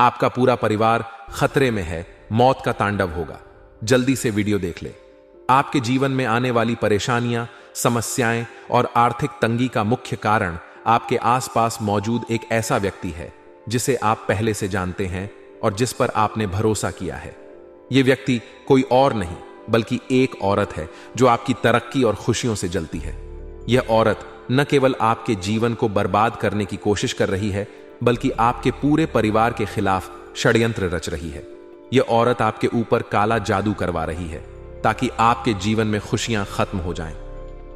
आपका पूरा परिवार खतरे में है, मौत का तांडव होगा। जल्दी से वीडियो देख ले। आपके जीवन में आने वाली परेशानियां, समस्याएं और आर्थिक तंगी का मुख्य कारण आपके आसपास मौजूद एक ऐसा व्यक्ति है जिसे आप पहले से जानते हैं और जिस पर आपने भरोसा किया है। यह व्यक्ति कोई और नहीं बल्कि एक औरत है जो आपकी तरक्की और खुशियों से जलती है। यह औरत न केवल आपके जीवन को बर्बाद करने की कोशिश कर रही है बल्कि आपके पूरे परिवार के खिलाफ षड्यंत्र रच रही है। यह औरत आपके ऊपर काला जादू करवा रही है ताकि आपके जीवन में खुशियां खत्म हो जाएं।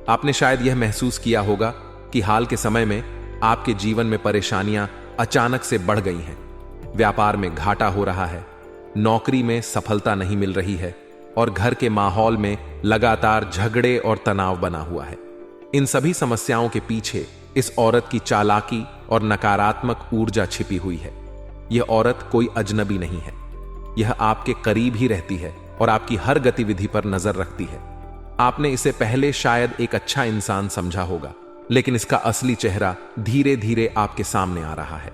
आपने शायद यह महसूस किया होगा कि हाल के समय में आपके जीवन में परेशानियां अचानक से बढ़ गई हैं। व्यापार में घाटा हो रहा है, नौकरी में सफलता नहीं मिल रही है और घर के माहौल में लगातार झगड़े और तनाव बना हुआ है। इन सभी समस्याओं के पीछे इस औरत की चालाकी और नकारात्मक ऊर्जा छिपी हुई है। यह औरत कोई अजनबी नहीं है, यह आपके करीब ही रहती है और आपकी हर गतिविधि पर नजर रखती है। आपने इसे पहले शायद एक अच्छा इंसान समझा होगा, लेकिन इसका असली चेहरा धीरे धीरे आपके सामने आ रहा है।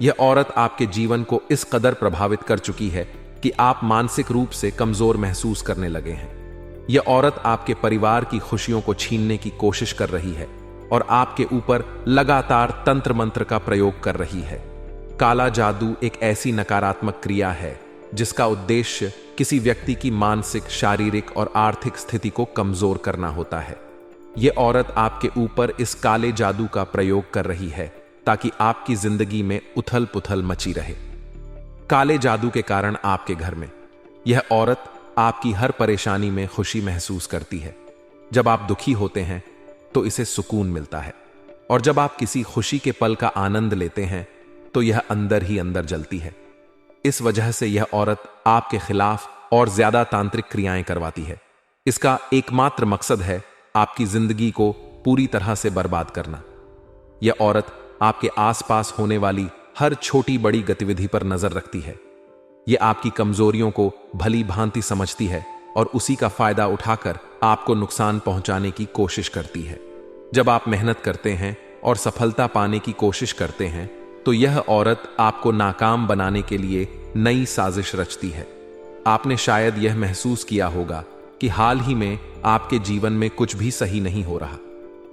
यह औरत आपके जीवन को इस कदर प्रभावित कर चुकी है कि आप मानसिक रूप से कमजोर महसूस करने लगे हैं। यह औरत आपके परिवार की खुशियों को छीनने की कोशिश कर रही है और आपके ऊपर लगातार तंत्र मंत्र का प्रयोग कर रही है। काला जादू एक ऐसी नकारात्मक क्रिया है जिसका उद्देश्य किसी व्यक्ति की मानसिक, शारीरिक और आर्थिक स्थिति को कमजोर करना होता है। यह औरत आपके ऊपर इस काले जादू का प्रयोग कर रही है ताकि आपकी जिंदगी में उथल पुथल मची रहे। काले जादू के कारण आपके घर में यह औरत आपकी हर परेशानी में खुशी महसूस करती है। जब आप दुखी होते हैं तो इसे सुकून मिलता है और जब आप किसी खुशी के पल का आनंद लेते हैं तो यह अंदर ही अंदर जलती है। इस वजह से यह औरत आपके खिलाफ और ज्यादा तांत्रिक क्रियाएं करवाती है। इसका एकमात्र मकसद है आपकी जिंदगी को पूरी तरह से बर्बाद करना। यह औरत आपके आसपास होने वाली हर छोटी बड़ी गतिविधि पर नजर रखती है। यह आपकी कमजोरियों को भली भांति समझती है और उसी का फायदा उठाकर आपको नुकसान पहुंचाने की कोशिश करती है। जब आप मेहनत करते हैं और सफलता पाने की कोशिश करते हैं तो यह औरत आपको नाकाम बनाने के लिए नई साजिश रचती है। आपने शायद यह महसूस किया होगा कि हाल ही में आपके जीवन में कुछ भी सही नहीं हो रहा।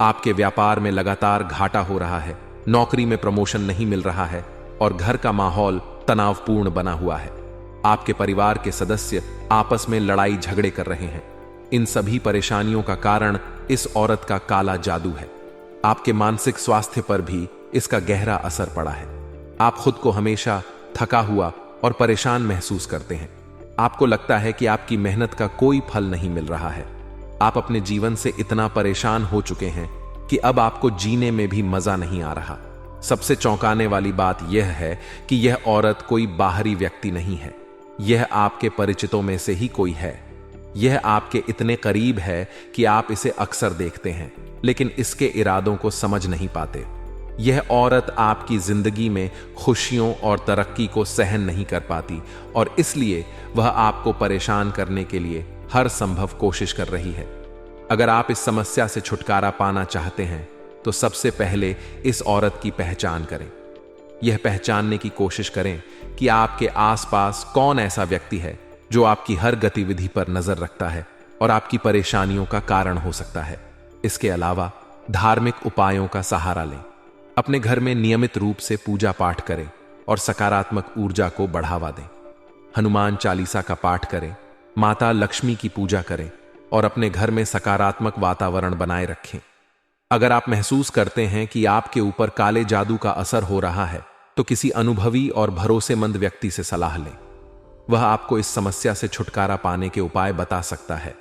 आपके व्यापार में लगातार घाटा हो रहा है, नौकरी में प्रमोशन नहीं मिल रहा है और घर का माहौल तनावपूर्ण बना हुआ है। आपके परिवार के सदस्य आपस में लड़ाई झगड़े कर रहे हैं। इन सभी परेशानियों का कारण इस औरत का काला जादू है। आपके मानसिक स्वास्थ्य पर भी इसका गहरा असर पड़ा है। आप खुद को हमेशा थका हुआ और परेशान महसूस करते हैं। आपको लगता है कि आपकी मेहनत का कोई फल नहीं मिल रहा है। आप अपने जीवन से इतना परेशान हो चुके हैं कि अब आपको जीने में भी मजा नहीं आ रहा। सबसे चौंकाने वाली बात यह है कि यह औरत कोई बाहरी व्यक्ति नहीं है, यह आपके परिचितों में से ही कोई है। यह आपके इतने करीब है कि आप इसे अक्सर देखते हैं लेकिन इसके इरादों को समझ नहीं पाते। यह औरत आपकी जिंदगी में खुशियों और तरक्की को सहन नहीं कर पाती और इसलिए वह आपको परेशान करने के लिए हर संभव कोशिश कर रही है। अगर आप इस समस्या से छुटकारा पाना चाहते हैं तो सबसे पहले इस औरत की पहचान करें। यह पहचानने की कोशिश करें कि आपके आसपास कौन ऐसा व्यक्ति है जो आपकी हर गतिविधि पर नजर रखता है और आपकी परेशानियों का कारण हो सकता है। इसके अलावा धार्मिक उपायों का सहारा लें। अपने घर में नियमित रूप से पूजा पाठ करें और सकारात्मक ऊर्जा को बढ़ावा दें। हनुमान चालीसा का पाठ करें, माता लक्ष्मी की पूजा करें और अपने घर में सकारात्मक वातावरण बनाए रखें। अगर आप महसूस करते हैं कि आपके ऊपर काले जादू का असर हो रहा है तो किसी अनुभवी और भरोसेमंद व्यक्ति से सलाह लें। वह आपको इस समस्या से छुटकारा पाने के उपाय बता सकता है।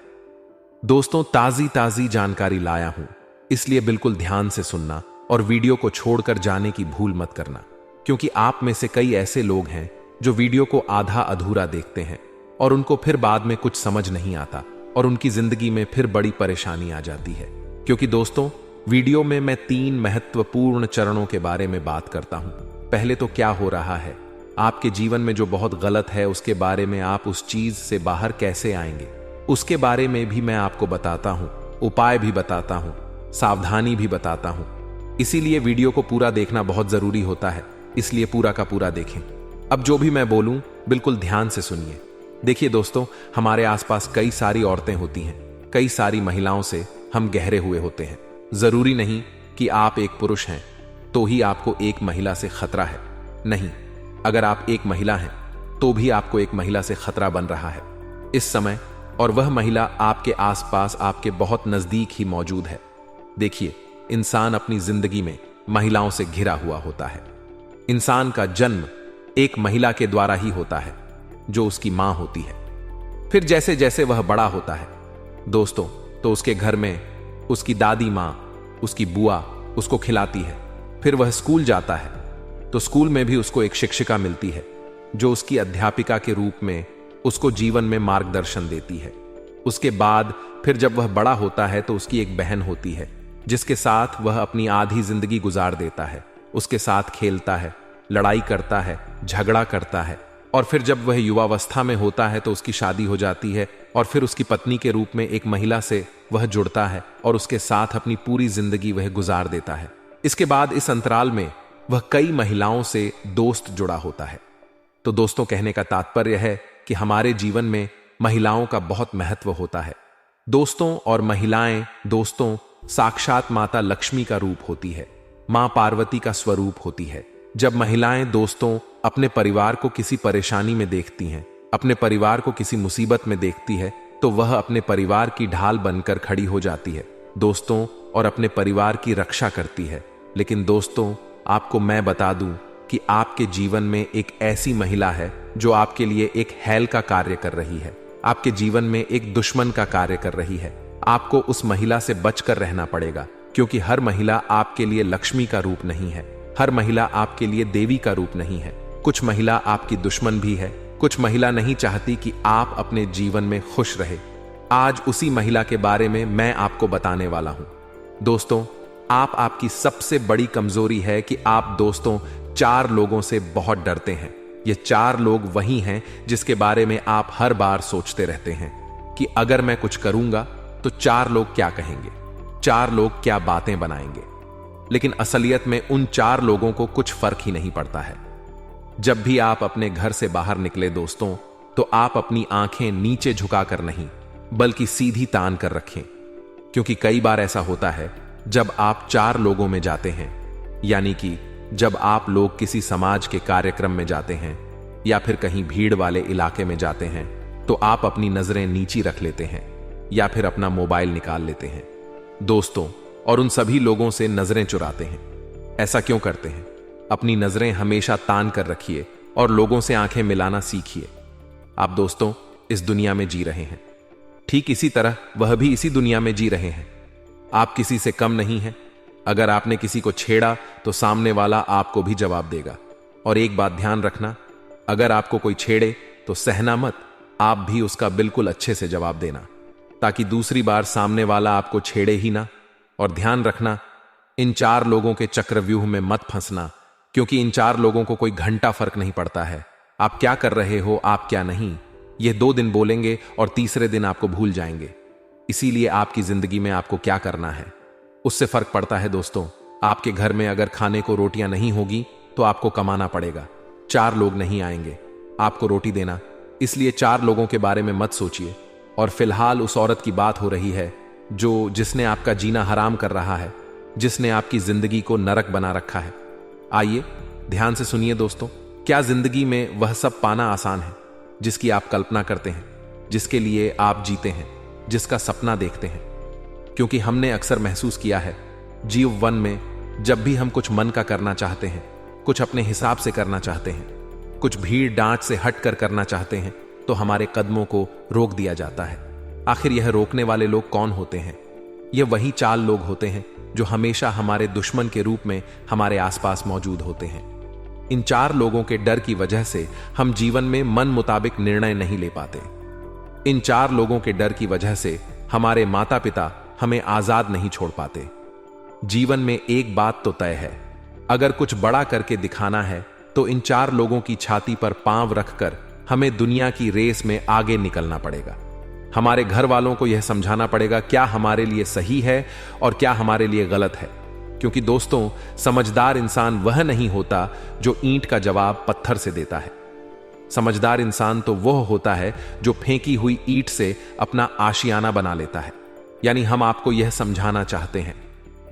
दोस्तों, ताजी जानकारी लाया हूं, इसलिए बिल्कुल ध्यान से सुनना और वीडियो को छोड़कर जाने की भूल मत करना, क्योंकि आप में से कई ऐसे लोग हैं जो वीडियो को आधा अधूरा देखते हैं और उनको फिर बाद में कुछ समझ नहीं आता और उनकी जिंदगी में फिर बड़ी परेशानी आ जाती है। क्योंकि दोस्तों, वीडियो में मैं 3 महत्वपूर्ण चरणों के बारे में बात करता हूं। पहले तो क्या हो रहा है, आपके जीवन में जो बहुत गलत है उसके बारे में, आप उस चीज से बाहर कैसे आएंगे उसके बारे में भी मैं आपको बताता हूं, उपाय भी बताता हूं, सावधानी भी बताता हूं। इसीलिए वीडियो को पूरा देखना बहुत जरूरी होता है, इसलिए पूरा का पूरा देखें। अब जो भी मैं बोलूं बिल्कुल ध्यान से सुनिए। देखिए दोस्तों, हमारे आसपास कई सारी औरतें होती हैं, कई सारी महिलाओं से हम गहरे हुए होते हैं। जरूरी नहीं कि आप एक पुरुष हैं तो ही आपको एक महिला से खतरा है। नहीं, अगर आप एक महिला हैं तो भी आपको एक महिला से खतरा बन रहा है इस समय, और वह महिला आपके आसपास, आपके बहुत नजदीक ही मौजूद है। देखिए, इंसान अपनी जिंदगी में महिलाओं से घिरा हुआ होता है। इंसान का जन्म एक महिला के द्वारा ही होता है, जो उसकी मां होती है। फिर जैसे जैसे वह बड़ा होता है दोस्तों, तो उसके घर में उसकी दादी मां, उसकी बुआ उसको खिलाती है। फिर वह स्कूल जाता है तो स्कूल में भी उसको एक शिक्षिका मिलती है, जो उसकी अध्यापिका के रूप में उसको जीवन में मार्गदर्शन देती है। उसके बाद फिर जब वह बड़ा होता है तो उसकी एक बहन होती है, जिसके साथ वह अपनी आधी जिंदगी गुजार देता है। उसके साथ खेलता है, लड़ाई करता है, झगड़ा करता है, और फिर जब वह युवावस्था में होता है तो उसकी शादी हो जाती है, और फिर उसकी पत्नी के रूप में एक महिला से वह जुड़ता है और उसके साथ अपनी पूरी जिंदगी वह गुजार देता है। इसके बाद इस अंतराल में वह कई महिलाओं से दोस्त जुड़ा होता है। तो दोस्तों, कहने का तात्पर्य है कि हमारे जीवन में महिलाओं का बहुत महत्व होता है। दोस्तों और महिलाएं, दोस्तों साक्षात माता लक्ष्मी का रूप होती है, मां पार्वती का स्वरूप होती है। जब महिलाएं, दोस्तों अपने परिवार को किसी परेशानी में देखती हैं, अपने परिवार को किसी मुसीबत में देखती है, तो वह अपने परिवार की ढाल बनकर खड़ी हो जाती है दोस्तों, और अपने परिवार की रक्षा करती है। लेकिन दोस्तों, आपको मैं बता दूं कि आपके जीवन में एक ऐसी महिला है जो आपके लिए एक हैल का कार्य कर रही है, आपके जीवन में एक दुश्मन का कार्य कर रही है। आपको उस महिला से बचकर रहना पड़ेगा, क्योंकि हर महिला आपके लिए लक्ष्मी का रूप नहीं है, हर महिला आपके लिए देवी का रूप नहीं है। कुछ महिला आपकी दुश्मन भी है, कुछ महिला नहीं चाहती कि आप अपने जीवन में खुश रहे। आज उसी महिला के बारे में मैं आपको बताने वाला हूं। दोस्तों, आपकी सबसे बड़ी कमजोरी है कि आप दोस्तों 4 लोगों से बहुत डरते हैं। ये 4 लोग वही हैं जिसके बारे में आप हर बार सोचते रहते हैं कि अगर मैं कुछ करूंगा तो 4 लोग क्या कहेंगे, 4 लोग क्या बातें बनाएंगे। लेकिन असलियत में उन 4 लोगों को कुछ फर्क ही नहीं पड़ता है। जब भी आप अपने घर से बाहर निकले दोस्तों, तो आप अपनी आंखें नीचे झुकाकर नहीं बल्कि सीधी तान कर रखें, क्योंकि कई बार ऐसा होता है जब आप 4 लोगों में जाते हैं, यानी कि जब आप लोग किसी समाज के कार्यक्रम में जाते हैं या फिर कहीं भीड़ वाले इलाके में जाते हैं, तो आप अपनी नजरें नीची रख लेते हैं या फिर अपना मोबाइल निकाल लेते हैं दोस्तों, और उन सभी लोगों से नजरें चुराते हैं। ऐसा क्यों करते हैं? अपनी नजरें हमेशा तान कर रखिए और लोगों से आंखें मिलाना सीखिए। आप दोस्तों इस दुनिया में जी रहे हैं, ठीक इसी तरह वह भी इसी दुनिया में जी रहे हैं। आप किसी से कम नहीं हैं। अगर आपने किसी को छेड़ा तो सामने वाला आपको भी जवाब देगा। और एक बात ध्यान रखना, अगर आपको कोई छेड़े तो सहना मत, आप भी उसका बिल्कुल अच्छे से जवाब देना, ताकि दूसरी बार सामने वाला आपको छेड़े ही ना। और ध्यान रखना, इन 4 लोगों के चक्रव्यूह में मत फंसना, क्योंकि इन 4 लोगों को कोई घंटा फर्क नहीं पड़ता है आप क्या कर रहे हो, आप क्या नहीं। ये 2 दिन बोलेंगे और तीसरे दिन आपको भूल जाएंगे। इसीलिए आपकी जिंदगी में आपको क्या करना है उससे फर्क पड़ता है दोस्तों। आपके घर में अगर खाने को रोटियां नहीं होगी तो आपको कमाना पड़ेगा। 4 लोग नहीं आएंगे आपको रोटी देना, इसलिए 4 लोगों के बारे में मत सोचिए। और फिलहाल उस औरत की बात हो रही है जिसने आपका जीना हराम कर रहा है, जिसने आपकी जिंदगी को नरक बना रखा है। आइए ध्यान से सुनिए दोस्तों, क्या जिंदगी में वह सब पाना आसान है जिसकी आप कल्पना करते हैं, जिसके लिए आप जीते हैं, जिसका सपना देखते हैं? क्योंकि हमने अक्सर महसूस किया है जीव वन में, जब भी हम कुछ मन का करना चाहते हैं, कुछ अपने हिसाब से करना चाहते हैं, कुछ भीड़ डांट से हटकर करना चाहते हैं, तो हमारे कदमों को रोक दिया जाता है। आखिर यह रोकने वाले लोग कौन होते हैं? यह वही 4 लोग होते हैं जो हमेशा हमारे दुश्मन के रूप में हमारे आसपास मौजूद होते हैं। इन 4 लोगों के डर की वजह से हम जीवन में मन मुताबिक निर्णय नहीं ले पाते। इन 4 लोगों के डर की वजह से हमारे माता पिता हमें आजाद नहीं छोड़ पाते। जीवन में एक बात तो तय है, अगर कुछ बड़ा करके दिखाना है तो इन 4 लोगों की छाती पर पांव रखकर हमें दुनिया की रेस में आगे निकलना पड़ेगा। हमारे घर वालों को यह समझाना पड़ेगा क्या हमारे लिए सही है और क्या हमारे लिए गलत है। क्योंकि दोस्तों, समझदार इंसान वह नहीं होता जो ईंट का जवाब पत्थर से देता है। समझदार इंसान तो वह होता है जो फेंकी हुई ईंट से अपना आशियाना बना लेता है। यानी हम आपको यह समझाना चाहते हैं,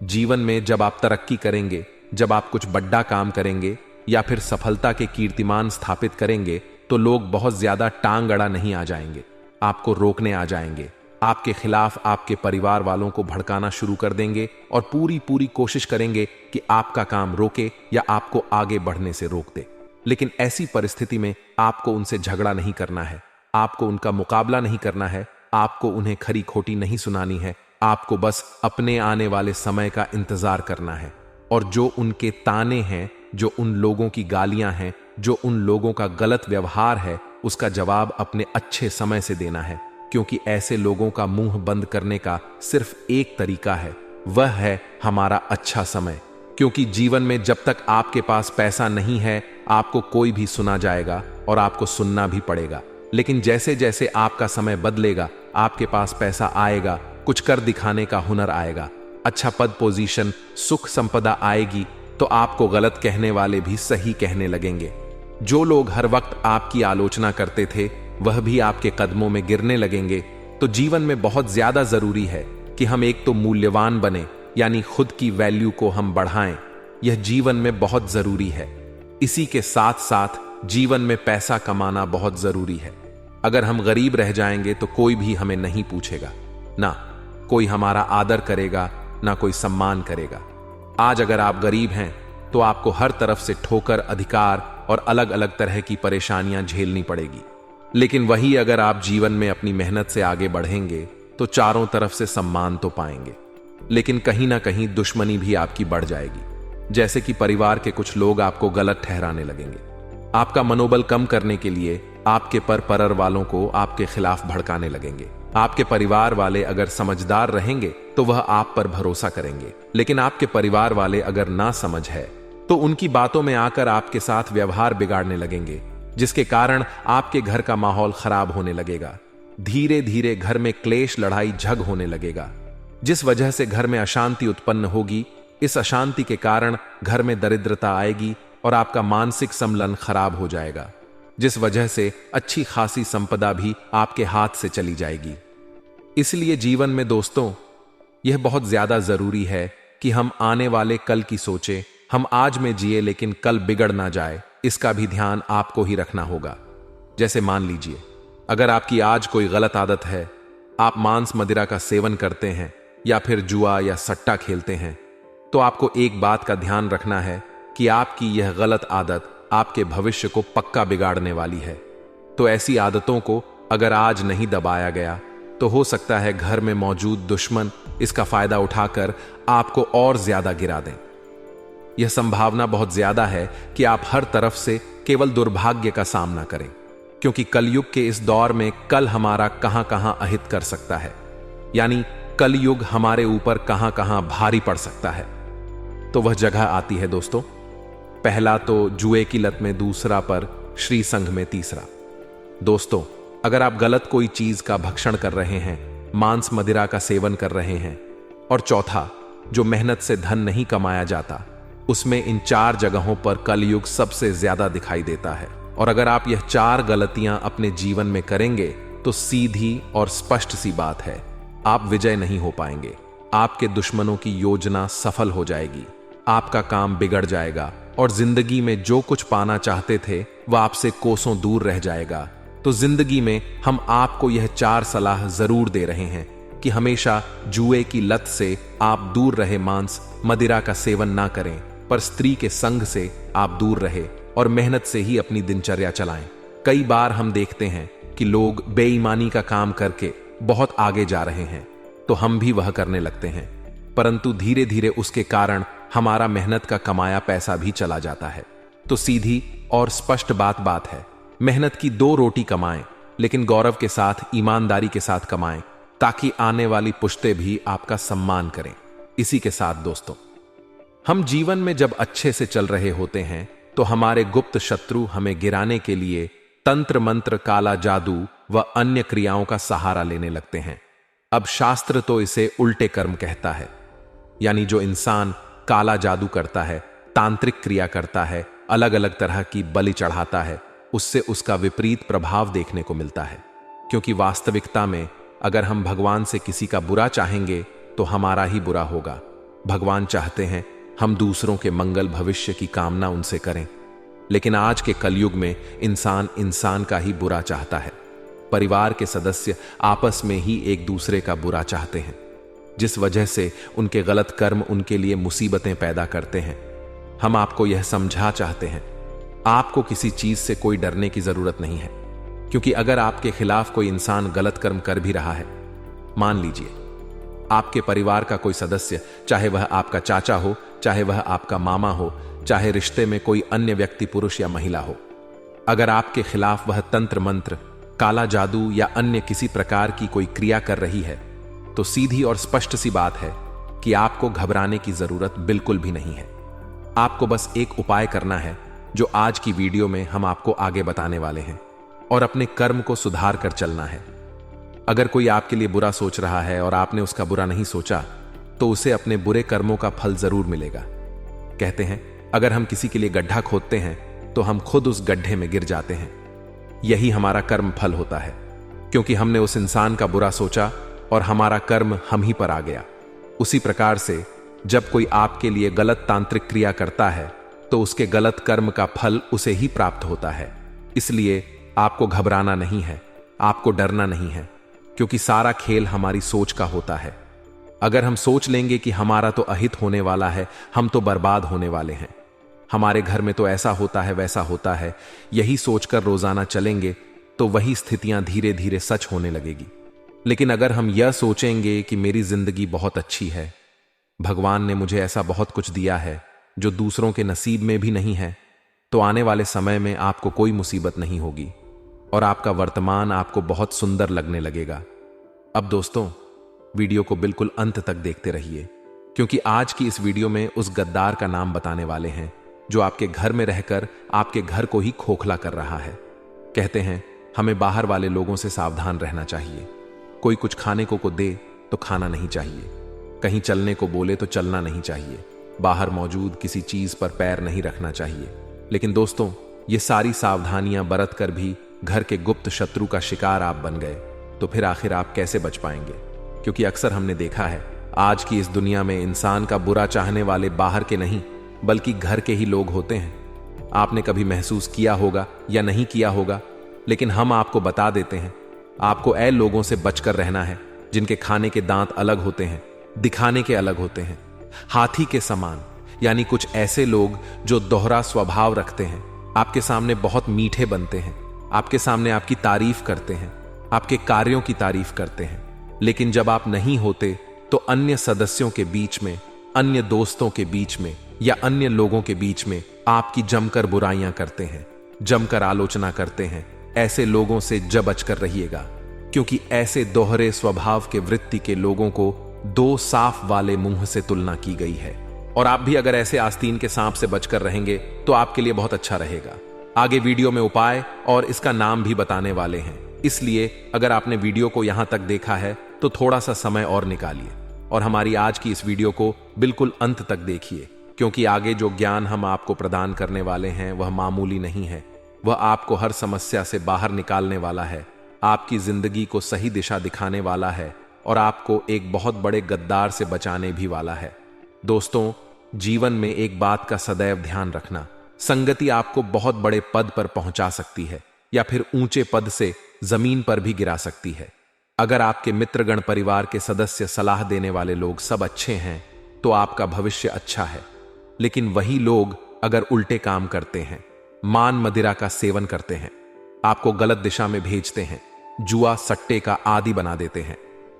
जीवन में जब आप तरक्की करेंगे, जब आप कुछ बड़ा काम करेंगे या फिर सफलता के कीर्तिमान स्थापित करेंगे, तो लोग बहुत ज्यादा टांग अड़ा नहीं आ जाएंगे, आपको रोकने आ जाएंगे, आपके खिलाफ आपके परिवार वालों को भड़काना शुरू कर देंगे और पूरी कोशिश करेंगे कि आपका काम रोके या आपको आगे बढ़ने से रोक दे। लेकिन ऐसी परिस्थिति में आपको उनसे झगड़ा नहीं करना है, आपको उनका मुकाबला नहीं करना है, आपको उन्हें खरी खोटी नहीं सुनानी है, आपको बस अपने आने वाले समय का इंतजार करना है। और जो उनके ताने हैं, जो उन लोगों की गालियां हैं, जो उन लोगों का गलत व्यवहार है, उसका जवाब अपने अच्छे समय से देना है। क्योंकि ऐसे लोगों का मुंह बंद करने का सिर्फ एक तरीका है, वह है हमारा अच्छा समय। क्योंकि जीवन में जब तक आपके पास पैसा नहीं है, आपको कोई भी सुना जाएगा और आपको सुनना भी पड़ेगा। लेकिन जैसे जैसे आपका समय बदलेगा, आपके पास पैसा आएगा, कुछ कर दिखाने का हुनर आएगा, अच्छा पद पोजीशन, सुख संपदा आएगी, तो आपको गलत कहने वाले भी सही कहने लगेंगे। जो लोग हर वक्त आपकी आलोचना करते थे, वह भी आपके कदमों में गिरने लगेंगे। तो जीवन में बहुत ज्यादा जरूरी है कि हम एक तो मूल्यवान बने, यानी खुद की वैल्यू को हम बढ़ाएं। यह जीवन में बहुत जरूरी है। इसी के साथ साथ जीवन में पैसा कमाना बहुत जरूरी है। अगर हम गरीब रह जाएंगे तो कोई भी हमें नहीं पूछेगा, ना कोई हमारा आदर करेगा, ना कोई सम्मान करेगा। आज अगर आप गरीब हैं तो आपको हर तरफ से ठोकर, अधिकार और अलग अलग तरह की परेशानियां झेलनी पड़ेगी। लेकिन वही अगर आप जीवन में अपनी मेहनत से आगे बढ़ेंगे तो चारों तरफ से सम्मान तो पाएंगे, लेकिन कहीं ना कहीं दुश्मनी भी आपकी बढ़ जाएगी। जैसे कि परिवार के कुछ लोग आपको गलत ठहराने लगेंगे। आपका मनोबल कम करने के लिए आपके परर वालों को आपके खिलाफ भड़काने लगेंगे। आपके परिवार वाले अगर समझदार रहेंगे तो वह आप पर भरोसा करेंगे, लेकिन आपके परिवार वाले अगर ना समझ है तो उनकी बातों में आकर आपके साथ व्यवहार बिगाड़ने लगेंगे, जिसके कारण आपके घर का माहौल खराब होने लगेगा। धीरे धीरे घर में क्लेश, लड़ाई झग होने लगेगा, जिस वजह से घर में अशांति उत्पन्न होगी। इस अशांति के कारण घर में दरिद्रता आएगी और आपका मानसिक संतुलन खराब हो जाएगा, जिस वजह से अच्छी खासी संपदा भी आपके हाथ से चली जाएगी। इसलिए जीवन में दोस्तों, यह बहुत ज्यादा जरूरी है कि हम आने वाले कल की सोचें। हम आज में जिए लेकिन कल बिगड़ ना जाए, इसका भी ध्यान आपको ही रखना होगा। जैसे मान लीजिए, अगर आपकी आज कोई गलत आदत है, आप मांस मदिरा का सेवन करते हैं या फिर जुआ या सट्टा खेलते हैं, तो आपको एक बात का ध्यान रखना है कि आपकी यह गलत आदत आपके भविष्य को पक्का बिगाड़ने वाली है। तो ऐसी आदतों को अगर आज नहीं दबाया गया तो हो सकता है घर में मौजूद दुश्मन इसका फायदा उठाकर आपको और ज्यादा गिरा दें। यह संभावना बहुत ज्यादा है कि आप हर तरफ से केवल दुर्भाग्य का सामना करें, क्योंकि कलयुग के इस दौर में कल हमारा कहां कहां अहित कर सकता है, यानी कलयुग हमारे ऊपर कहां कहां भारी पड़ सकता है। तो वह जगह आती है दोस्तों, पहला तो जुए की लत में, दूसरा पर श्री संघ में, तीसरा। दोस्तों, अगर आप गलत कोई चीज का भक्षण कर रहे हैं, मांस मदिरा का सेवन कर रहे हैं, और चौथा जो मेहनत से धन नहीं कमाया जाता, उसमें इन चार जगहों पर कलयुग सबसे ज्यादा दिखाई देता है। और अगर आप यह चार गलतियां अपने जीवन में करेंगे तो सीधी और स्पष्ट सी बात है, आप विजय नहीं हो पाएंगे। आपके दुश्मनों की योजना सफल हो जाएगी, आपका काम बिगड़ जाएगा और जिंदगी में जो कुछ पाना चाहते थे वह आपसे कोसों दूर रह जाएगा। तो जिंदगी में हम आपको यह चार सलाह जरूर दे रहे हैं कि हमेशा जुए की लत से आप दूर रहे, मांस मदिरा का सेवन ना करें, पर स्त्री के संग से आप दूर रहे और मेहनत से ही अपनी दिनचर्या चलाएं। कई बार हम देखते हैं कि लोग बेईमानी का काम करके बहुत आगे जा रहे हैं, तो हम भी वह करने लगते हैं, परंतु धीरे धीरे उसके कारण हमारा मेहनत का कमाया पैसा भी चला जाता है। तो सीधी और स्पष्ट बात है, मेहनत की 2 रोटी कमाएं, लेकिन गौरव के साथ, ईमानदारी के साथ कमाएं, ताकि आने वाली पुश्तें भी आपका सम्मान करें। इसी के साथ दोस्तों, हम जीवन में जब अच्छे से चल रहे होते हैं तो हमारे गुप्त शत्रु हमें गिराने के लिए तंत्र मंत्र, काला जादू व अन्य क्रियाओं का सहारा लेने लगते हैं। अब शास्त्र तो इसे उल्टे कर्म कहता है, यानी जो इंसान काला जादू करता है, तांत्रिक क्रिया करता है, अलग अलग तरह की बलि चढ़ाता है, उससे उसका विपरीत प्रभाव देखने को मिलता है। क्योंकि वास्तविकता में अगर हम भगवान से किसी का बुरा चाहेंगे तो हमारा ही बुरा होगा। भगवान चाहते हैं हम दूसरों के मंगल भविष्य की कामना उनसे करें, लेकिन आज के कलयुग में इंसान इंसान का ही बुरा चाहता है। परिवार के सदस्य आपस में ही एक दूसरे का बुरा चाहते हैं, जिस वजह से उनके गलत कर्म उनके लिए मुसीबतें पैदा करते हैं। हम आपको यह समझा चाहते हैं, आपको किसी चीज से कोई डरने की जरूरत नहीं है, क्योंकि अगर आपके खिलाफ कोई इंसान गलत कर्म कर भी रहा है, मान लीजिए आपके परिवार का कोई सदस्य, चाहे वह आपका चाचा हो, चाहे वह आपका मामा हो, चाहे रिश्ते में कोई अन्य व्यक्ति पुरुष या महिला हो, अगर आपके खिलाफ वह तंत्र मंत्र, काला जादू या अन्य किसी प्रकार की कोई क्रिया कर रही है, तो सीधी और स्पष्ट सी बात है कि आपको घबराने की जरूरत बिल्कुल भी नहीं है। आपको बस एक उपाय करना है, जो आज की वीडियो में हम आपको आगे बताने वाले हैं, और अपने कर्म को सुधार कर चलना है। अगर कोई आपके लिए बुरा सोच रहा है और आपने उसका बुरा नहीं सोचा, तो उसे अपने बुरे कर्मों का फल जरूर मिलेगा। कहते हैं अगर हम किसी के लिए गड्ढा खोदते हैं तो हम खुद उस गड्ढे में गिर जाते हैं। यही हमारा कर्म फल होता है, क्योंकि हमने उस इंसान का बुरा सोचा और हमारा कर्म हम ही पर आ गया। उसी प्रकार से जब कोई आपके लिए गलत तांत्रिक क्रिया करता है तो उसके गलत कर्म का फल उसे ही प्राप्त होता है। इसलिए आपको घबराना नहीं है, आपको डरना नहीं है, क्योंकि सारा खेल हमारी सोच का होता है। अगर हम सोच लेंगे कि हमारा तो अहित होने वाला है, हम तो बर्बाद होने वाले हैं, हमारे घर में तो ऐसा होता है वैसा होता है, यही सोचकर रोजाना चलेंगे तो वही स्थितियां धीरे धीरे सच होने लगेगी। लेकिन अगर हम यह सोचेंगे कि मेरी जिंदगी बहुत अच्छी है, भगवान ने मुझे ऐसा बहुत कुछ दिया है जो दूसरों के नसीब में भी नहीं है, तो आने वाले समय में आपको कोई मुसीबत नहीं होगी और आपका वर्तमान आपको बहुत सुंदर लगने लगेगा। अब दोस्तों, वीडियो को बिल्कुल अंत तक देखते रहिए, क्योंकि आज की इस वीडियो में उस गद्दार का नाम बताने वाले हैं जो आपके घर में रहकर आपके घर को ही खोखला कर रहा है। कहते हैं हमें बाहर वाले लोगों से सावधान रहना चाहिए। कोई कुछ खाने को दे तो खाना नहीं चाहिए, कहीं चलने को बोले तो चलना नहीं चाहिए, बाहर मौजूद किसी चीज पर पैर नहीं रखना चाहिए। लेकिन दोस्तों, ये सारी सावधानियां बरत कर भी घर के गुप्त शत्रु का शिकार आप बन गए, तो फिर आखिर आप कैसे बच पाएंगे? क्योंकि अक्सर हमने देखा है आज की इस दुनिया में इंसान का बुरा चाहने वाले बाहर के नहीं बल्कि घर के ही लोग होते हैं। आपने कभी महसूस किया होगा या नहीं किया होगा, लेकिन हम आपको बता देते हैं, आपको ऐसे लोगों से बचकर रहना है जिनके खाने के दांत अलग होते हैं, दिखाने के अलग होते हैं, हाथी के समान, यानी कुछ ऐसे लोग जो दोहरा स्वभाव रखते हैं, आपके सामने बहुत मीठे बनते हैं, आपके सामने आपकी तारीफ करते हैं, आपके कार्यों की तारीफ करते हैं, लेकिन जब आप नहीं होते तो अन्य सदस्यों के बीच में, अन्य दोस्तों के बीच में या अन्य लोगों के बीच में आपकी जमकर बुराइयां करते हैं, जमकर आलोचना करते हैं। ऐसे लोगों से जब बचकर रहिएगा, क्योंकि ऐसे दोहरे स्वभाव के वृत्ति के लोगों को दो साफ वाले मुंह से तुलना की गई है। और आप भी अगर ऐसे आस्तीन के सांप से बचकर रहेंगे तो आपके लिए बहुत अच्छा रहेगा। आगे वीडियो में उपाय और इसका नाम भी बताने वाले हैं, इसलिए अगर आपने वीडियो को यहां तक देखा है तो थोड़ा सा समय और निकालिए और हमारी आज की इस वीडियो को बिल्कुल अंत तक देखिए, क्योंकि आगे जो ज्ञान हम आपको प्रदान करने वाले हैं वह मामूली नहीं है। वह आपको हर समस्या से बाहर निकालने वाला है, आपकी जिंदगी को सही दिशा दिखाने वाला है और आपको एक बहुत बड़े गद्दार से बचाने भी वाला है। दोस्तों, जीवन में एक बात का सदैव ध्यान रखना, संगति आपको बहुत बड़े पद पर पहुंचा सकती है या फिर ऊंचे पद से जमीन पर भी गिरा सकती है। अगर आपके मित्रगण, परिवार के सदस्य, सलाह देने वाले लोग सब अच्छे हैं तो आपका भविष्य अच्छा है, लेकिन वही लोग अगर उल्टे काम करते हैं, मान मदिरा का सेवन करते हैं, आपको गलत दिशा में भेजते हैं, जुआ सट्टे का आदी बना देते हैं,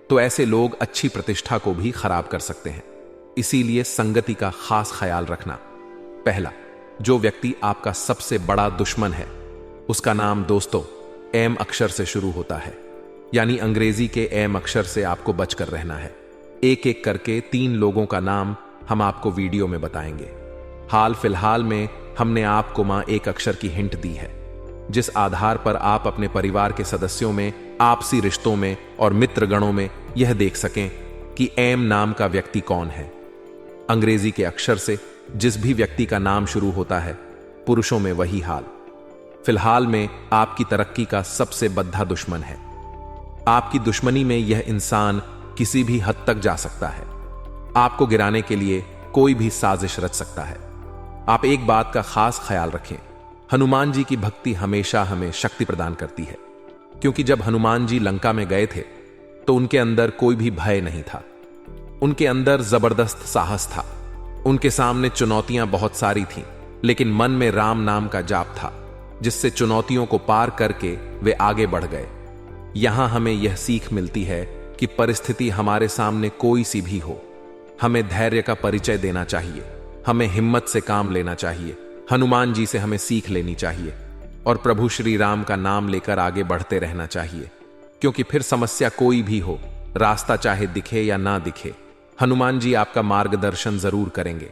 तो ऐसे लोग अच्छी प्रतिष्ठा को भी खराब कर सकते हैं। इसीलिए संगति का खास ख्याल रखना। पहला, जो व्यक्ति आपका सबसे बड़ा दुश्मन है उसका नाम दोस्तों एम अक्षर से शुरू होता है, यानी अंग्रेजी के एम अक्षर से आपको बचकर रहना है। एक एक करके 3 लोगों का नाम हम आपको वीडियो में बताएंगे। हाल फिलहाल में हमने आपको मां एक अक्षर की हिंट दी है, जिस आधार पर आप अपने परिवार के सदस्यों में, आपसी रिश्तों में और मित्रगणों में यह देख सकें कि एम नाम का व्यक्ति कौन है। अंग्रेजी के अक्षर से जिस भी व्यक्ति का नाम शुरू होता है, पुरुषों में वही हाल। फिलहाल में आपकी तरक्की का सबसे बद्धा दुश्मन है। आपकी दुश्मनी में यह इंसान किसी भी हद तक जा सकता है। आपको गिराने के लिए कोई भी साजिश रच सकता है। आप एक बात का खास ख्याल रखें, हनुमान जी की भक्ति हमेशा हमें शक्ति प्रदान करती है, क्योंकि जब हनुमान जी लंका में गए थे तो उनके अंदर कोई भी भय नहीं था। उनके अंदर जबरदस्त साहस था। उनके सामने चुनौतियां बहुत सारी थीं, लेकिन मन में राम नाम का जाप था, जिससे चुनौतियों को पार करके वे आगे बढ़ गए। यहां हमें यह सीख मिलती है कि परिस्थिति हमारे सामने कोई सी भी हो, हमें धैर्य का परिचय देना चाहिए, हमें हिम्मत से काम लेना चाहिए। हनुमान जी से हमें सीख लेनी चाहिए और प्रभु श्री राम का नाम लेकर आगे बढ़ते रहना चाहिए, क्योंकि फिर समस्या कोई भी हो, रास्ता चाहे दिखे या ना दिखे, हनुमान जी आपका मार्गदर्शन जरूर करेंगे।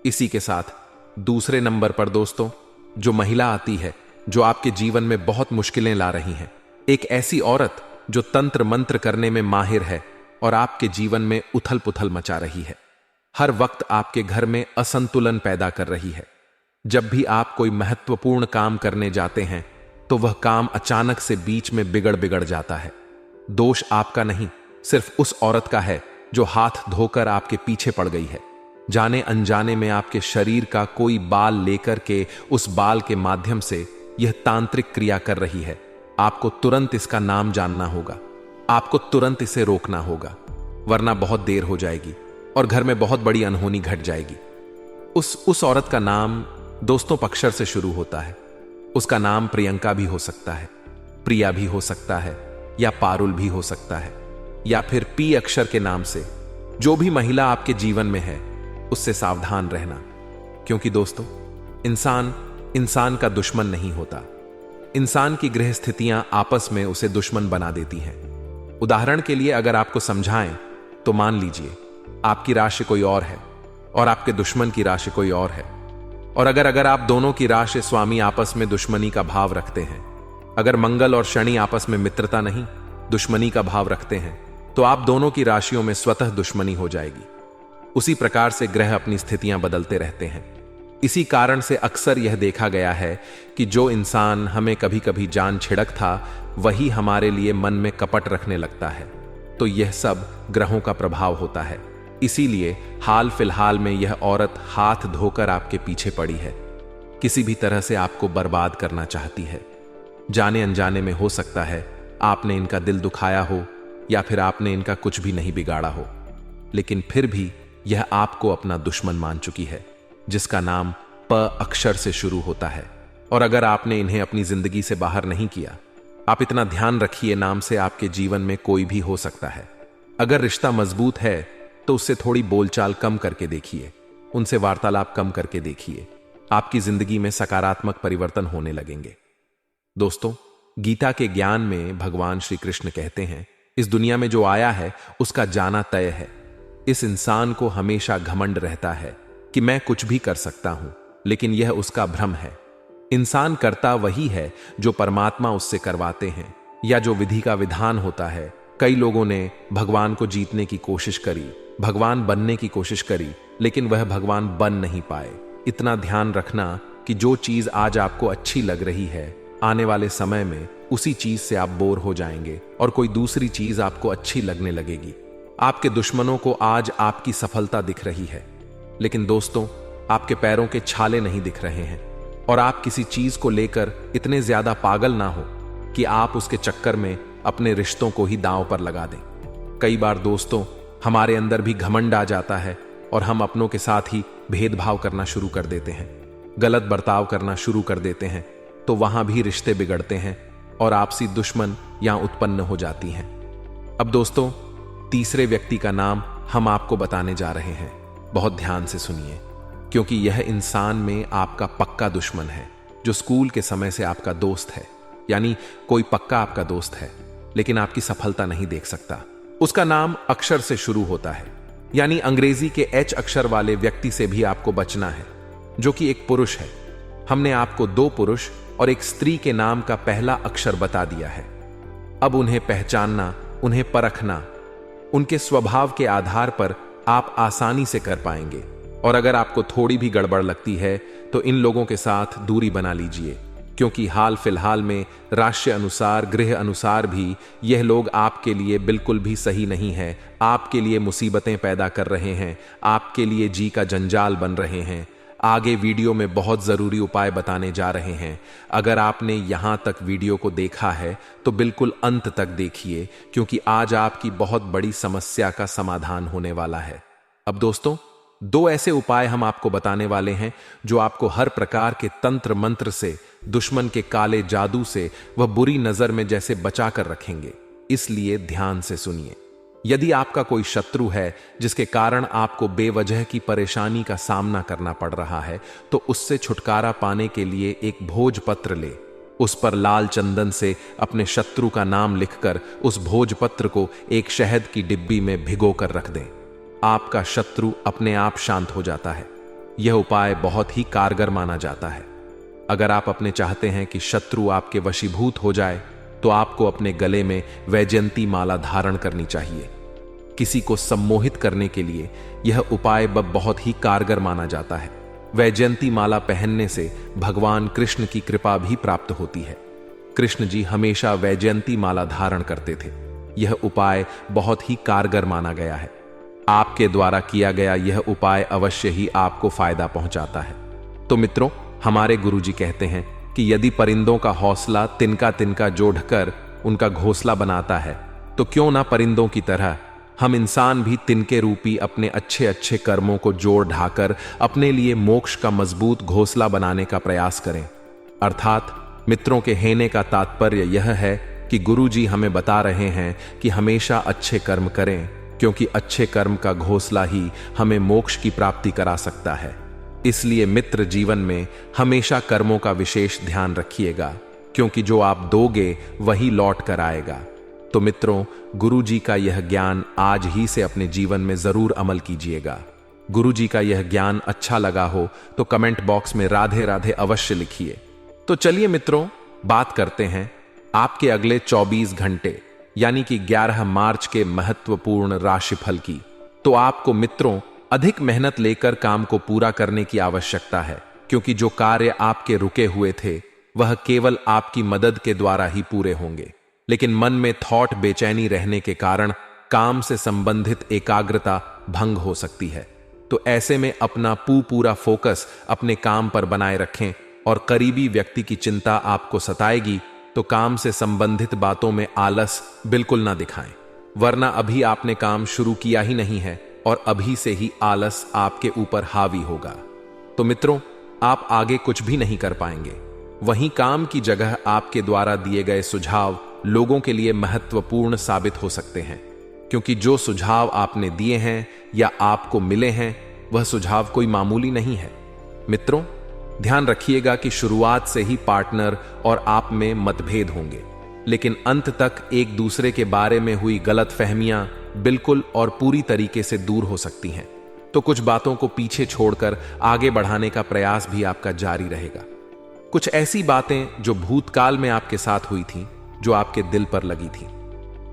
इसी के साथ दूसरे नंबर पर दोस्तों, जो महिला आती है जो आपके जीवन में बहुत मुश्किलें ला रही हैं, एक ऐसी औरत जो तंत्र मंत्र करने में माहिर है और आपके जीवन में उथल पुथल मचा रही है, हर वक्त आपके घर में असंतुलन पैदा कर रही है। जब भी आप कोई महत्वपूर्ण काम करने जाते हैं तो वह काम अचानक से बीच में बिगड़ जाता है। दोष आपका नहीं, सिर्फ उस औरत का है जो हाथ धोकर आपके पीछे पड़ गई है। जाने अनजाने में आपके शरीर का कोई बाल लेकर के उस बाल के माध्यम से यह तांत्रिक क्रिया कर रही है। आपको तुरंत इसका नाम जानना होगा, आपको तुरंत इसे रोकना होगा, वरना बहुत देर हो जाएगी और घर में बहुत बड़ी अनहोनी घट जाएगी। उस औरत का नाम दोस्तों अक्षर से शुरू होता है। उसका नाम प्रियंका भी हो सकता है, प्रिया भी हो सकता है, या पारुल भी हो सकता है, या फिर पी अक्षर के नाम से। जो भी महिला आपके जीवन में है उससे सावधान रहना, क्योंकि दोस्तों इंसान का दुश्मन नहीं होता। इंसान की गृह स्थितियां आपस में उसे दुश्मन बना देती हैं। उदाहरण के लिए अगर आपको समझाएं तो मान लीजिए आपकी राशि कोई और है और आपके दुश्मन की राशि कोई और है, और अगर आप दोनों की राशि स्वामी आपस में दुश्मनी का भाव रखते हैं, अगर मंगल और शनि आपस में मित्रता नहीं दुश्मनी का भाव रखते हैं, तो आप दोनों की राशियों में स्वतः दुश्मनी हो जाएगी। उसी प्रकार से ग्रह अपनी स्थितियां बदलते रहते हैं। इसी कारण से अक्सर यह देखा गया है कि जो इंसान हमें कभी कभी जान छिड़क था, वही हमारे लिए मन में कपट रखने लगता है। तो यह सब ग्रहों का प्रभाव होता है। इसीलिए हाल फिलहाल में यह औरत हाथ धोकर आपके पीछे पड़ी है, किसी भी तरह से आपको बर्बाद करना चाहती है। जाने अनजाने में हो सकता है आपने इनका दिल दुखाया हो या फिर आपने इनका कुछ भी नहीं बिगाड़ा हो, लेकिन फिर भी यह आपको अपना दुश्मन मान चुकी है, जिसका नाम प अक्षर से शुरू होता है। और अगर आपने इन्हें अपनी जिंदगी से बाहर नहीं किया, आप इतना ध्यान रखिए, नाम से आपके जीवन में कोई भी हो सकता है। अगर रिश्ता मजबूत है तो उससे थोड़ी बोलचाल कम करके देखिए, उनसे वार्तालाप कम करके देखिए, आपकी जिंदगी में सकारात्मक परिवर्तन होने लगेंगे। दोस्तों, गीता के ज्ञान में भगवान श्री कृष्ण कहते हैं, इस दुनिया में जो आया है उसका जाना तय है। इस इंसान को हमेशा घमंड रहता है कि मैं कुछ भी कर सकता हूं, लेकिन यह उसका भ्रम है। इंसान करता वही है जो परमात्मा उससे करवाते हैं या जो विधि का विधान होता है। कई लोगों ने भगवान को जीतने की कोशिश करी, भगवान बनने की कोशिश करी, लेकिन वह भगवान बन नहीं पाए। इतना ध्यान रखना कि जो चीज आज आपको अच्छी लग रही है, आने वाले समय में उसी चीज से आप बोर हो जाएंगे और कोई दूसरी चीज आपको अच्छी लगने लगेगी। आपके दुश्मनों को आज आपकी सफलता दिख रही है, लेकिन दोस्तों आपके पैरों के छाले नहीं दिख रहे हैं। और आप किसी चीज को लेकर इतने ज्यादा पागल ना हो कि आप उसके चक्कर में अपने रिश्तों को ही दांव पर लगा दें। कई बार दोस्तों हमारे अंदर भी घमंड आ जाता है और हम अपनों के साथ ही भेदभाव करना शुरू कर देते हैं, गलत बर्ताव करना शुरू कर देते हैं, तो वहां भी रिश्ते बिगड़ते हैं और आपसी दुश्मन यहां उत्पन्न हो जाती हैं। अब दोस्तों, तीसरे व्यक्ति का नाम हम आपको बताने जा रहे हैं। बहुत ध्यान से सुनिए, क्योंकि यह इंसान में आपका पक्का दुश्मन है, जो स्कूल के समय से आपका दोस्त है। यानी कोई पक्का आपका दोस्त है, लेकिन आपकी सफलता नहीं देख सकता। उसका नाम अक्षर से शुरू होता है, यानी अंग्रेजी के एच अक्षर वाले व्यक्ति से भी आपको बचना है, जो कि एक पुरुष है। हमने आपको 2 पुरुष और एक स्त्री के नाम का पहला अक्षर बता दिया है। अब उन्हें पहचानना, उन्हें परखना, उनके स्वभाव के आधार पर आप आसानी से कर पाएंगे। और अगर आपको थोड़ी भी गड़बड़ लगती है तो इन लोगों के साथ दूरी बना लीजिए, क्योंकि हाल फिलहाल में राशि अनुसार, गृह अनुसार भी यह लोग आपके लिए बिल्कुल भी सही नहीं है। आपके लिए मुसीबतें पैदा कर रहे हैं, आपके लिए जी का जंजाल बन रहे हैं। आगे वीडियो में बहुत ज़रूरी उपाय बताने जा रहे हैं। अगर आपने यहाँ तक वीडियो को देखा है तो बिल्कुल अंत तक देखिए, क्योंकि आज आपकी बहुत बड़ी समस्या का समाधान होने वाला है। अब दोस्तों, 2 ऐसे उपाय हम आपको बताने वाले हैं जो आपको हर प्रकार के तंत्र मंत्र से, दुश्मन के काले जादू से वह बुरी नजर में जैसे बचा कर रखेंगे। इसलिए ध्यान से सुनिए। यदि आपका कोई शत्रु है जिसके कारण आपको बेवजह की परेशानी का सामना करना पड़ रहा है, तो उससे छुटकारा पाने के लिए एक भोजपत्र ले। उस पर लाल चंदन से अपने शत्रु का नाम लिखकर उस भोजपत्र को एक शहद की डिब्बी में भिगो कर रख दें। आपका शत्रु अपने आप शांत हो जाता है। यह उपाय बहुत ही कारगर माना जाता है। अगर आप अपने चाहते हैं कि शत्रु आपके वशीभूत हो जाए, तो आपको अपने गले में वैजयंती माला धारण करनी चाहिए। किसी को सम्मोहित करने के लिए यह उपाय बहुत ही कारगर माना जाता है। वैजयंती माला पहनने से भगवान कृष्ण की कृपा भी प्राप्त होती है। कृष्ण जी हमेशा वैजयंती माला धारण करते थे। यह उपाय बहुत ही कारगर माना गया है। आपके द्वारा किया गया यह उपाय अवश्य ही आपको फायदा पहुंचाता है। तो मित्रों, हमारे गुरुजी कहते हैं कि यदि परिंदों का हौसला तिनका तिनका जोड़कर उनका घोंसला बनाता है, तो क्यों ना परिंदों की तरह हम इंसान भी तिनके रूपी अपने अच्छे अच्छे कर्मों को जोड़ ढाकर अपने लिए मोक्ष का मजबूत घोंसला बनाने का प्रयास करें। अर्थात मित्रों के कहने का तात्पर्य यह है कि गुरुजी हमें बता रहे हैं कि हमेशा अच्छे कर्म करें, क्योंकि अच्छे कर्म का घोंसला ही हमें मोक्ष की प्राप्ति करा सकता है। इसलिए मित्र, जीवन में हमेशा कर्मों का विशेष ध्यान रखिएगा, क्योंकि जो आप दोगे वही लौट कर आएगा। तो मित्रों, गुरुजी का यह ज्ञान आज ही से अपने जीवन में जरूर अमल कीजिएगा। गुरुजी का यह ज्ञान अच्छा लगा हो तो कमेंट बॉक्स में राधे राधे अवश्य लिखिए। तो चलिए मित्रों, बात करते हैं आपके अगले 24 घंटे यानी कि 11 मार्च के महत्वपूर्ण राशिफल की। तो आपको मित्रों अधिक मेहनत लेकर काम को पूरा करने की आवश्यकता है, क्योंकि जो कार्य आपके रुके हुए थे वह केवल आपकी मदद के द्वारा ही पूरे होंगे। लेकिन मन में थॉट बेचैनी रहने के कारण काम से संबंधित एकाग्रता भंग हो सकती है। तो ऐसे में अपना पूरा फोकस अपने काम पर बनाए रखें, और करीबी व्यक्ति की चिंता आपको सताएगी तो काम से संबंधित बातों में आलस बिल्कुल ना दिखाएं, वरना अभी आपने काम शुरू किया ही नहीं है और अभी से ही आलस आपके ऊपर हावी होगा। तो मित्रों, आप आगे कुछ भी नहीं कर पाएंगे। वहीं काम की जगह आपके द्वारा दिए गए सुझाव लोगों के लिए महत्वपूर्ण साबित हो सकते हैं, क्योंकि जो सुझाव आपने दिए हैं या आपको मिले हैं वह सुझाव कोई मामूली नहीं है। मित्रों, ध्यान रखिएगा कि शुरुआत से ही पार्टनर और आप में मतभेद होंगे, लेकिन अंत तक एक दूसरे के बारे में हुई गलतफहमियां बिल्कुल और पूरी तरीके से दूर हो सकती हैं। तो कुछ बातों को पीछे छोड़कर आगे बढ़ाने का प्रयास भी आपका जारी रहेगा। कुछ ऐसी बातें जो भूतकाल में आपके साथ हुई थीं, जो आपके दिल पर लगी थी,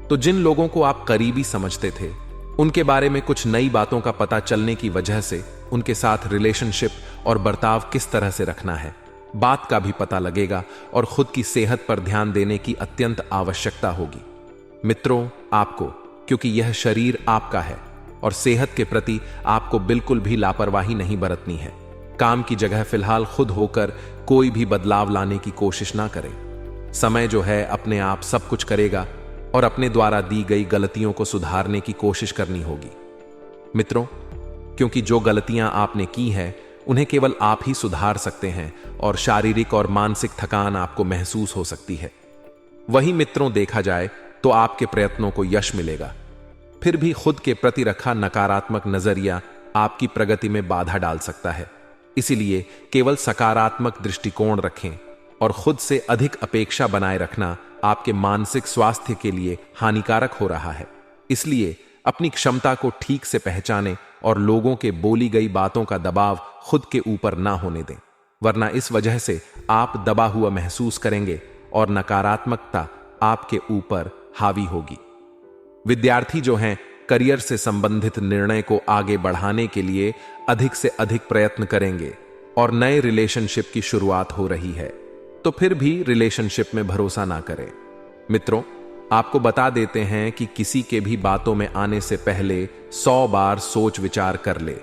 तो जिन लोगों को आप करीबी समझते थे उनके बारे में कुछ नई बातों का पता चलने की वजह से उनके साथ रिलेशनशिप और बर्ताव किस तरह से रखना है, बात का भी पता लगेगा और खुद की सेहत पर ध्यान देने की अत्यंत आवश्यकता होगी। मित्रों, आपको, क्योंकि यह शरीर आपका है और सेहत के प्रति आपको बिल्कुल भी लापरवाही नहीं बरतनी है। काम की जगह फिलहाल खुद होकर कोई भी बदलाव लाने की कोशिश ना करें। समय जो है अपने आप सब कुछ करेगा और अपने द्वारा दी गई गलतियों को सुधारने की कोशिश करनी होगी। मित्रों, क्योंकि जो गलतियां आपने की हैं उन्हें केवल आप ही सुधार सकते हैं और शारीरिक और मानसिक थकान आपको महसूस हो सकती है। वही मित्रों, देखा जाए तो आपके प्रयत्नों को यश मिलेगा, फिर भी खुद के प्रति रखा नकारात्मक नजरिया आपकी प्रगति में बाधा डाल सकता है। इसीलिए केवल सकारात्मक दृष्टिकोण रखें और खुद से अधिक अपेक्षा बनाए रखना आपके मानसिक स्वास्थ्य के लिए हानिकारक हो रहा है। इसलिए अपनी क्षमता को ठीक से पहचानें और लोगों के बोली गई बातों का दबाव खुद के ऊपर ना होने दें, वरना इस वजह से आप दबा हुआ महसूस करेंगे और नकारात्मकता आपके ऊपर हावी होगी। विद्यार्थी जो हैं, करियर से संबंधित निर्णय को आगे बढ़ाने के लिए अधिक से अधिक प्रयत्न करेंगे और नए रिलेशनशिप की शुरुआत हो रही है। तो फिर भी रिलेशनशिप में भरोसा ना करें। मित्रों, आपको बता देते हैं कि किसी के भी बातों में आने से पहले 100 बार सोच विचार कर ले,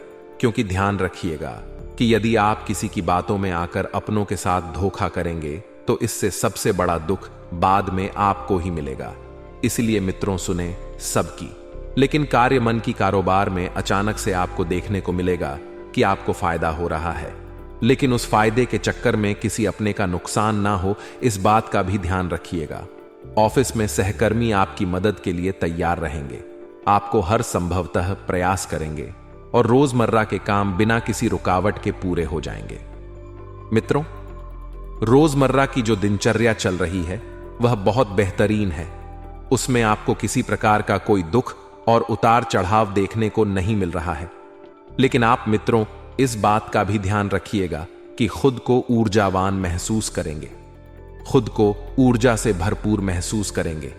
क्योंकि ध्यान रखिएगा कि यदि आप किसी की बातों में आकर अपनों के साथ धोखा करेंगे तो इससे सबसे बड़ा दुख बाद में आपको ही मिलेगा। इसलिए मित्रों, सुने सबकी, लेकिन कार्य मन की कारोबार में अचानक से आपको देखने को मिलेगा कि आपको फायदा हो रहा है, लेकिन उस फायदे के चक्कर में किसी अपने का नुकसान ना हो, इस बात का भी ध्यान रखिएगा। ऑफिस में सहकर्मी आपकी मदद के लिए तैयार रहेंगे, आपको हर संभवतः प्रयास करेंगे और रोजमर्रा के काम बिना किसी रुकावट के पूरे हो जाएंगे। मित्रों, रोजमर्रा की जो दिनचर्या चल रही है वह बहुत बेहतरीन है। उसमें आपको किसी प्रकार का कोई दुख और उतार चढ़ाव देखने को नहीं मिल रहा है, लेकिन आप मित्रों इस बात का भी ध्यान रखिएगा कि खुद को ऊर्जावान महसूस करेंगे, खुद को ऊर्जा से भरपूर महसूस करेंगे।